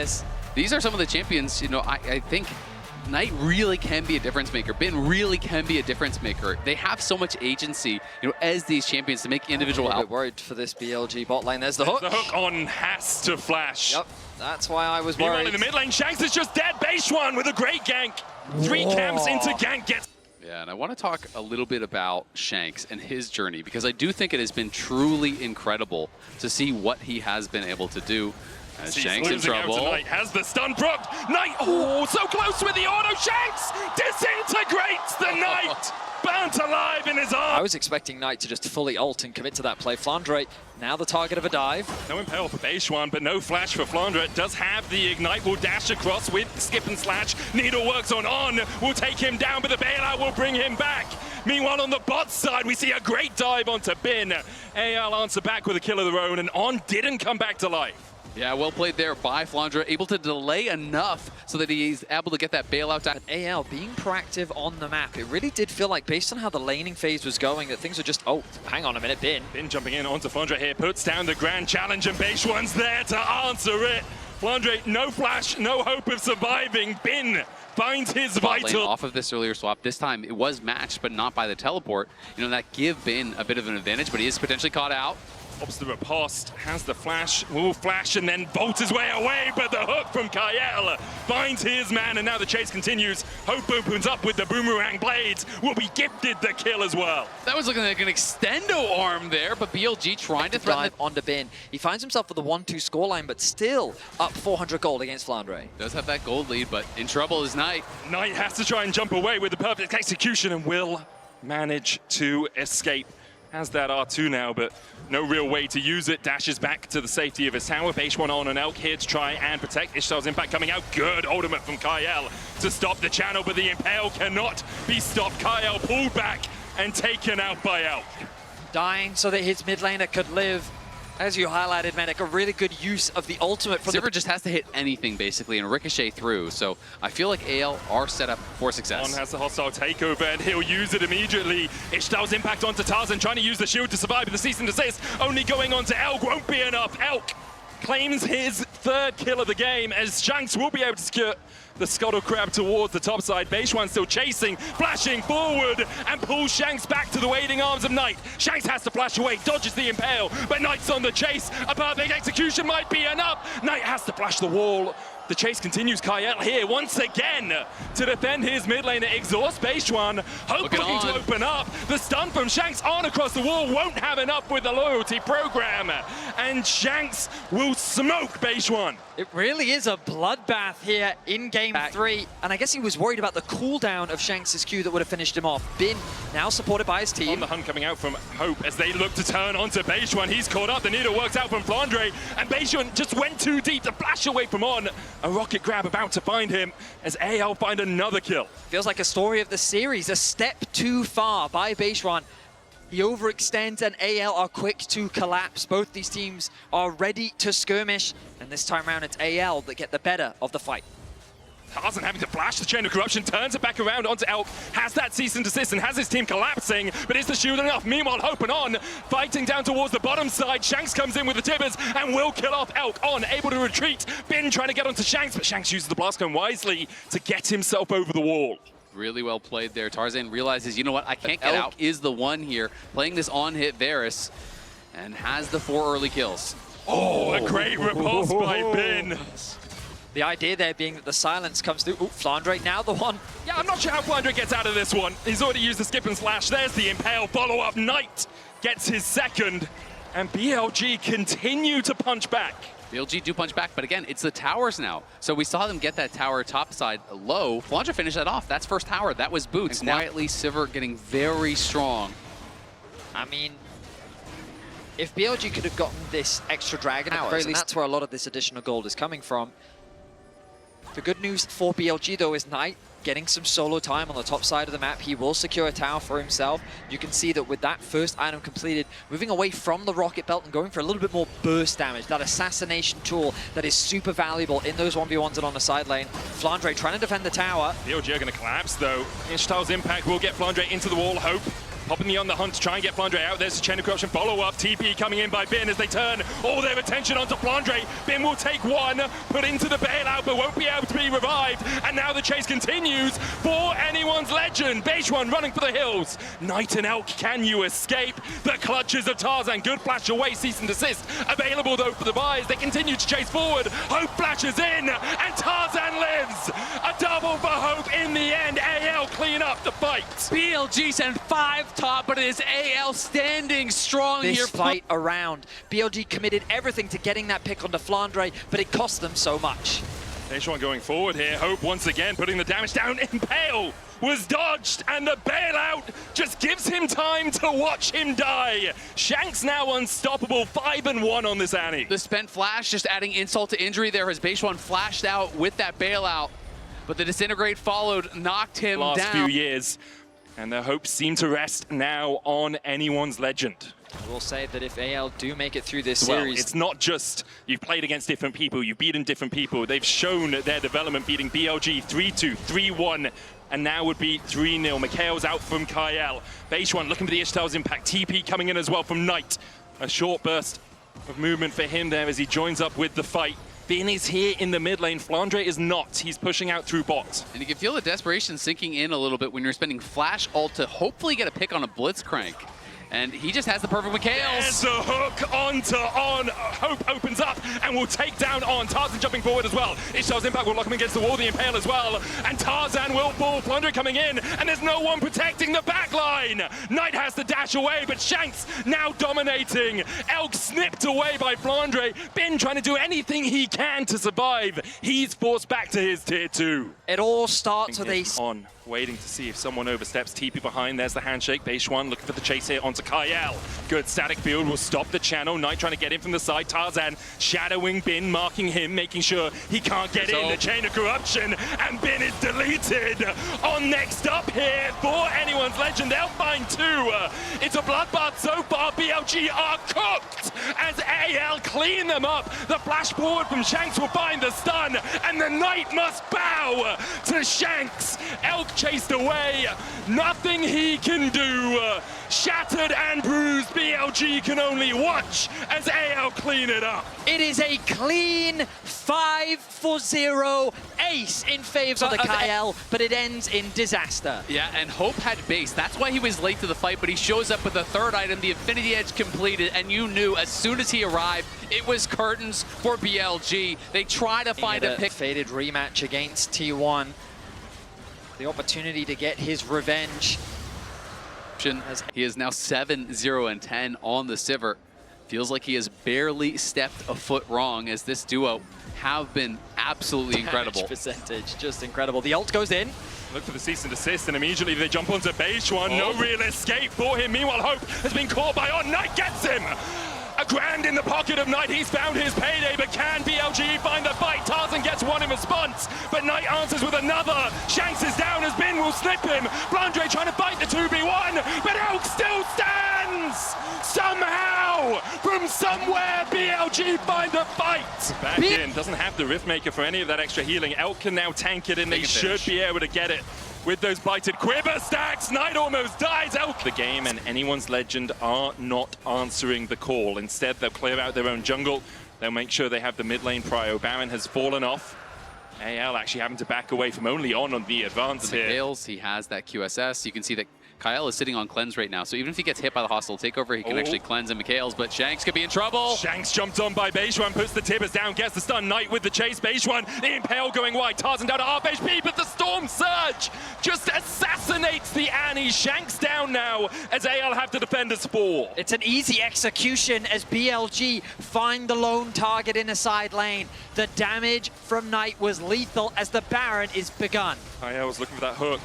this. These are some of the champions, you know, I think Knight really can be a difference maker. Bin really can be a difference maker. They have so much agency, you know, as these champions to make individual I'm a bit worried for this BLG bot lane. There's the hook. The hook on has to flash. Yep, that's why I was Meanwhile, worried. in the mid lane, Shanks is just dead. Base one with a great gank. 3 camps into gank gets. Yeah, and I want to talk a little bit about Shanks and his journey, because I do think it has been truly incredible to see what he has been able to do. As Shanks in trouble. Has the stun proc. Knight, oh, so close with the auto. Shanks disintegrates the Knight. Burnt alive in his I arm. was expecting Knight to just fully ult and commit to that play. Flandre, now the target of a dive. No impale for base one, but no flash for Flandre. Does have the ignite, will dash across with skip and slash. Needle works on, will take him down, but the bailout will bring him back. Meanwhile, on the bot side, we see a great dive onto Bin. AL answer back with a kill of their own, and On didn't come back to life. Yeah, well played there by Flandre, able to delay enough so that he's able to get that bailout down. AL being proactive on the map, it really did feel like, based on how the laning phase was going, that things were just, oh, hang on a minute, Bin. Bin jumping in onto Flandre here, puts down the grand challenge, and base one's there to answer it. Flandre, no flash, no hope of surviving. Bin finds his vital. Off of this earlier swap, this time it was matched, but not by the teleport. You know, that give Bin a bit of an advantage, but he is potentially caught out. Opts the riposte, has the flash, will flash and then bolt his way away, but the hook from Kael finds his man, and now the chase continues. Hope opens up with the boomerang blades, will be gifted the kill as well. That was looking like an extendo arm there, but BLG trying to threaten dive onto Bin. He finds himself with a 1-2 scoreline, but still up 400 gold against Flandre. Does have that gold lead, but in trouble is Knight. Knight has to try and jump away with the perfect execution and will manage to escape. Has that R2 now, but no real way to use it. Dashes back to the safety of his tower. Base one on Elk here to try and protect. Ishtal's impact coming out. Good ultimate from Kael to stop the channel, but the Impale cannot be stopped. Kael pulled back and taken out by Elk. Dying so that his mid laner could live. As you highlighted, Medic, a really good use of the ultimate from Sivir just has to hit anything, basically, and ricochet through. So I feel like AL are set up for success. On has the hostile takeover, and he'll use it immediately. Ishtal's impact onto Tarzan, trying to use the shield to survive, but the cease and desist only going on to Elk won't be enough. Elk claims his 3rd kill of the game, as Shanks will be able to secure the Scuttle Crab towards the top side. Base one still chasing, flashing forward, and pulls Shanks back to the waiting arms of Knight. Shanks has to flash away, dodges the Impale, but Knight's on the chase. A perfect execution might be enough. Knight has to flash the wall. The chase continues. Kael here once again to defend his mid lane. Exhaust base one. Hope looking to open up. The stun from Shanks on across the wall won't have enough with the loyalty program. And Shanks will smoke base one. It really is a bloodbath here in game 3. And I guess he was worried about the cooldown of Shanks' Q that would have finished him off. Bin now supported by his team. On the hunt coming out from Hope as they look to turn onto base one. He's caught up. The needle works out from Flandre. And base one just went too deep to flash away from On. A rocket grab about to find him as AL find another kill. Feels like a story of the series. A step too far by base one. He overextends and AL are quick to collapse. Both these teams are ready to skirmish. And this time around, it's AL that get the better of the fight. Tarzan having to flash the Chain of Corruption, turns it back around onto Elk, has that cease and desist and has his team collapsing, but is the shield enough? Meanwhile, Hope and On fighting down towards the bottom side. Shanks comes in with the Tibbers and will kill off Elk. On able to retreat. Bin trying to get onto Shanks, but Shanks uses the blast cone wisely to get himself over the wall. Really well played there. Tarzan realizes, you know what, I can't get out. Is the one here, playing this on-hit Varus, and has the 4 early kills. Oh, a great repulse by Bin. The idea there being that the silence comes through. Ooh, Flandre now the one. Yeah, I'm not sure how Flandre gets out of this one. He's already used the skip and slash. There's the Impale follow-up. Knight gets his 2nd, and BLG continue to punch back. BLG do punch back, but again, it's the towers now. So we saw them get that tower top side low. Flandre finished that off. That's first tower. That was Boots. And quietly, Sivir getting very strong. I mean, if BLG could have gotten this extra dragon at the very least, that's where a lot of this additional gold is coming from. The good news for BLG, though, is Knight getting some solo time on the top side of the map. He will secure a tower for himself. You can see that with that first item completed, moving away from the rocket belt and going for a little bit more burst damage, that assassination tool that is super valuable in those 1v1s and on the side lane. Flandre trying to defend the tower. BLG are going to collapse, though. Ishtal's impact will get Flandre into the wall. Hope Popping the on the hunt to try and get Flandre out. There's a chain of corruption follow-up. TP coming in by Bin as they turn all their attention onto Flandre. Bin will take one, put into the bailout, but won't be able to be revived. And now the chase continues for anyone's legend. Beige1 running for the hills. Knight and Elk, can you escape the clutches of Tarzan? Good flash away, cease and desist. Available though for the buys. They continue to chase forward. Hope flashes in, and Tarzan lives. A double for Hope in the end. AL clean up the fight. BLG sent 5 top, but it is AL standing strong this here. Fight around. BLG committed everything to getting that pick onto Flandre, but it cost them so much. Beige1 going forward here. Hope once again putting the damage down. Impale was dodged, and the bailout just gives him time to watch him die. Shanks now unstoppable, 5-1 on this Annie. The spent flash just adding insult to injury there as Beige1 flashed out with that bailout. But the disintegrate followed, knocked him down. Last few years, and their hopes seem to rest now on anyone's legend. I will say that if AL do make it through this Well, series... it's not just you've played against different people, you've beaten different people. They've shown their development, beating BLG 3-2, 3-1, and now would be 3-0. Mikhail's out from Kyle. Beige1 looking for the Ishtal's impact. TP coming in as well from Knight. A short burst of movement for him there as he joins up with the fight. Bin is here in the mid lane. Flandre is not. He's pushing out through bot. And you can feel the desperation sinking in a little bit when you're spending flash ult to hopefully get a pick on a Blitzcrank. And he just has the perfect Mikhails. There's a hook onto On. Hope opens up and will take down On. Tarzan jumping forward as well. Ishtal's impact will lock him against the wall, the Impale as well. And Tarzan will fall. Flandre coming in, and there's no one protecting the back line. Knight has to dash away, but Shanks now dominating. Elk snipped away by Flandre. Bin trying to do anything he can to survive. He's forced back to his tier 2. It all starts with a... On, waiting to see if someone oversteps. TP behind, there's the handshake. Beige1 looking for the chase here onto Kyle. Good static field will stop the channel. Knight trying to get in from the side. Tarzan shadowing Bin, marking him, making sure he can't get in. The chain of corruption, and Bin is deleted. On next up here for anyone's legend. They'll find 2. It's a bloodbath so far. BLG are cooked as AL clean them up. The flash forward from Shanks will find the stun, and the Knight must bow to Shanks. Elk chased away. Nothing he can do. Shattered and bruised. BLG can only watch as AL clean it up. It is a clean 5-0 ace in favor of the Kyle, but it ends in disaster. Yeah, and Hope had base. That's why he was late to the fight, but he shows up with the third item, the Infinity Edge completed, and you knew as soon as he arrived, it was curtains for BLG. They try to find a pick. Faded rematch against T1. The opportunity to get his revenge. He is now 7-0-10 on the Sivir. Feels like he has barely stepped a foot wrong, as this duo have been absolutely incredible. Percentage, just incredible. The ult goes in. Look for the cease and desist, and immediately they jump onto Beige1. No real escape for him. Meanwhile, Hope has been caught by On. Knight gets him. A grand in the pocket of Knight. He's found his payday, but can BLG find the fight? Tarzan gets one in response, but Knight answers with another. Shanks is down as Bin will slip him. Flandre trying to fight the 2v1, but Elk still stands! Somehow, from somewhere, BLG find the fight. Back in, doesn't have the Riftmaker for any of that extra healing. Elk can now tank it, and they should be able to get it. With those blighted quiver stacks, Knight almost dies. Elk the game, and anyone's legend are not answering the call. Instead, they'll clear out their own jungle. They'll make sure they have the mid lane prio. Baron has fallen off. AL actually having to back away from only on the advance here. Fails, he has that QSS. You can see that Kyle is sitting on cleanse right now, so even if he gets hit by the hostile takeover, he can actually cleanse and Mikhails, but Shanks could be in trouble. Shanks jumped on by Beige1, puts the Tibbers down, gets the stun. Knight with the chase. Beige1, the Impale going wide. Tarzan down to half HP, but the Storm Surge just assassinates the Annie. Shanks down now as AL have to defend a 4. It's an easy execution as BLG find the lone target in a side lane. The damage from Knight was lethal as the Baron is begun. Kyle was looking for that hook.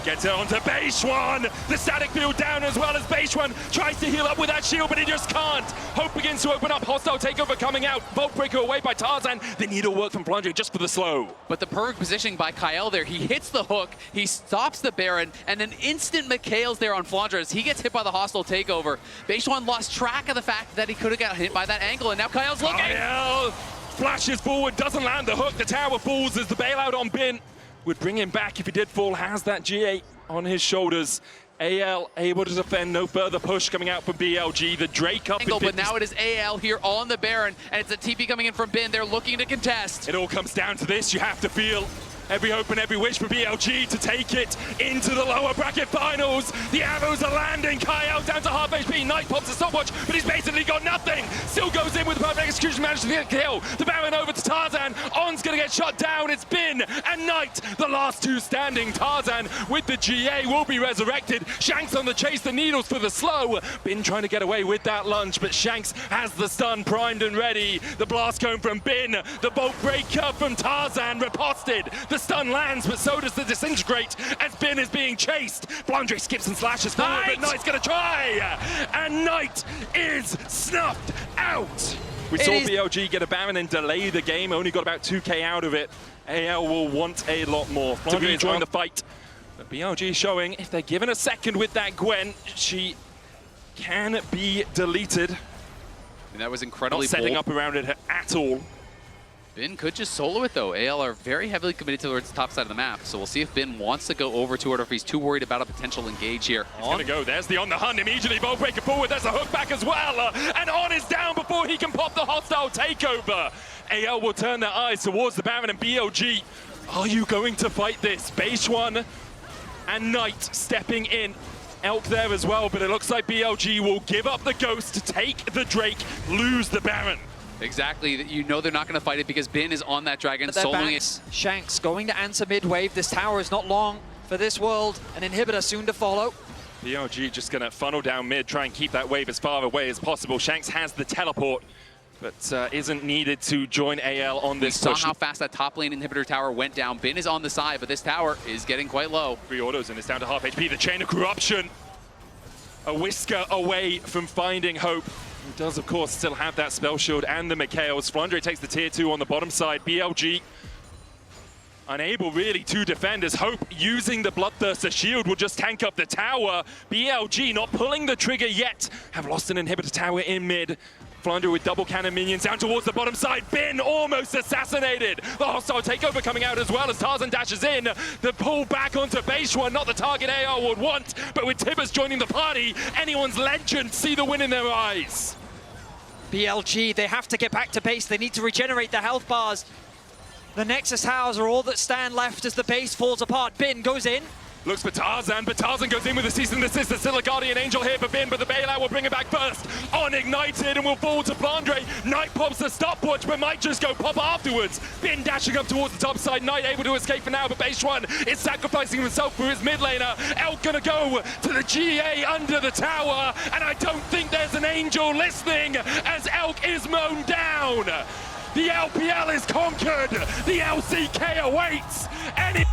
Gets it onto Beige1. The static field down as well as Beige1 tries to heal up with that shield, but he just can't. Hope begins to open up. Hostile takeover coming out. Vault breaker away by Tarzan. The needle work from Flandre just for the slow. But the perfect positioning by Kyle there. He hits the hook, he stops the Baron, and an instant Mikhails there on Flandre as he gets hit by the hostile takeover. Beige1 lost track of the fact that he could have got hit by that angle, and now Kyle's looking. Kyle flashes forward, doesn't land the hook. The tower falls as the bailout on Bin would bring him back if he did fall. Has that G8 on his shoulders. AL able to defend, no further push coming out from BLG. The Drake up Angle, in but now it is AL here on the Baron, and it's a TP coming in from Bin. They're looking to contest. It all comes down to this. You have to feel every hope and every wish for BLG to take it into the lower bracket finals. The arrows are landing. Kyle down to half HP. Knight pops a stopwatch, but he's basically got nothing. Still goes in with the perfect execution, manages to get a kill. The Baron over to Tarzan. On's gonna get shot down. It's Bin and Knight, the last two standing. Tarzan with the GA will be resurrected. Shanks on the chase, the needles for the slow. Bin trying to get away with that lunge, but Shanks has the stun primed and ready. The blast cone from Bin, the bolt breaker from Tarzan riposted. The stun lands, but so does the disintegrate as Bin is being chased. Flandre skips and slashes forward, but Knight's gonna try! And Knight is snuffed out! We saw BLG get a Baron and delay the game, only got about 2k out of it. AL will want a lot more. Flandre enjoying the fight. But BLG showing if they're given a second with that Gwen, she can be deleted. And that was incredibly Not setting bold. up around it at all. Bin could just solo it though. AL are very heavily committed towards the top side of the map, so we'll see if Bin wants to go over to it or if he's too worried about a potential engage here. He's gonna go, there's the on the hunt, immediately bow breaker forward, there's a hook back as well, and On is down before he can pop the hostile takeover. AL will turn their eyes towards the Baron and BLG. Are you going to fight this? Base one and Knight stepping in. Elk there as well, but it looks like BLG will give up the Ghost to take the Drake, lose the Baron. Exactly, you know they're not going to fight it because Bin is on that dragon, soloing it. Shanks going to answer mid-wave. This tower is not long for this world. An inhibitor soon to follow. BLG just going to funnel down mid, try and keep that wave as far away as possible. Shanks has the teleport, but isn't needed to join AL on this push. Saw how fast that top lane inhibitor tower went down. Bin is on the side, but this tower is getting quite low. 3 autos and it's down to half HP. The Chain of Corruption, a whisker away from finding hope. He does, of course, still have that spell shield and the Mikhails. Flandre takes the tier 2 on the bottom side. BLG unable really to defend as Hope using the Bloodthirster shield will just tank up the tower. BLG not pulling the trigger yet. Have lost an inhibitor tower in mid. Flandre with double cannon minions down towards the bottom side. Bin almost assassinated. The hostile takeover coming out as well as Tarzan dashes in. The pull back onto base one, not the target AR would want, but with Tibbers joining the party, anyone's legend see the win in their eyes. BLG, they have to get back to base. They need to regenerate their health bars. The Nexus towers are all that stand left as the base falls apart. Bin goes in. Looks for Tarzan, but Tarzan goes in with a cease and desist. There's still a Guardian Angel here for Bin, but the bailout will bring it back first. On ignited and will fall to Flandre. Knight pops the stopwatch, but might just go pop afterwards. Bin dashing up towards the top side. Knight able to escape for now, but base one is sacrificing himself for his mid laner. Elk gonna go to the GA under the tower, and I don't think there's an Angel listening as Elk is mown down. The LPL is conquered. The LCK awaits, and it